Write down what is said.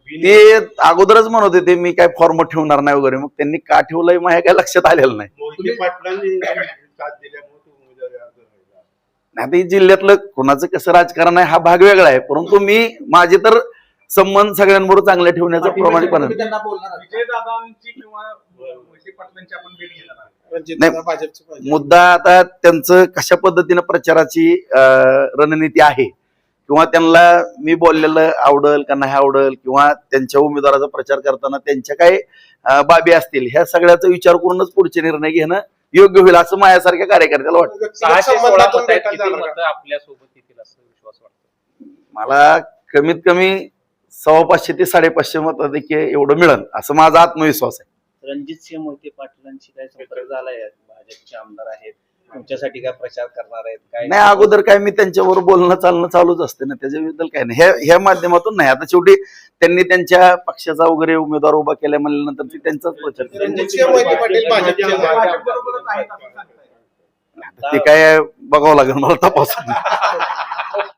ते अगोदरच म्हणत होते मी काय फॉर्म ठेवणार नाही वगैरे, मग त्यांनी का ठेवलंय माझ्या काय लक्षात आलेलं नाही. आता जिल्ह्यातलं कोणाचं कसं राजकारण आहे हा भाग वेगळा आहे, परंतु मी माझे तर संबंध सगळ्यांबरोबर चांगले ठेवण्याचा प्रामाणिकपणे मुद्दा आता त्यांचं कशा पद्धतीनं प्रचाराची रणनीती आहे किंवा त्यांना मी बोललेलं आवडल का नाही आवडल किंवा त्यांच्या उमेदवाराचा प्रचार करताना त्यांच्या काय बाबी असतील ह्या सगळ्याचा विचार करूनच पुढचे निर्णय घेणं योग्य होईल असं माझ्यासारख्या कार्यकर्त्याला वाटतं. 616 आपल्या सोबत येतील असं विश्वास वाटतो मला कमीत कमी 550 ते 550 मताधिक्य एवढं मिळेल असं माझा आत्मविश्वास आहे. रणजितसिंह मोहिते पाटलांची काय संपर्क झालाय? भाजपचे आमदार आहेत, तुमच्यासाठी काय प्रचार करणार आहेत काय? नाही, अगोदर काय मी त्यांच्यावर बोलणं चालणं चालूच असते ना, त्याच्याबद्दल काय नाही. ह्या माध्यमातून नाही. आता शेवटी त्यांनी त्यांच्या पक्षाचा वगैरे उमेदवार उभा केल्या म्हणल्यानंतर ती त्यांचाच प्रचार ते काय बघावं लागेल मला तपासून.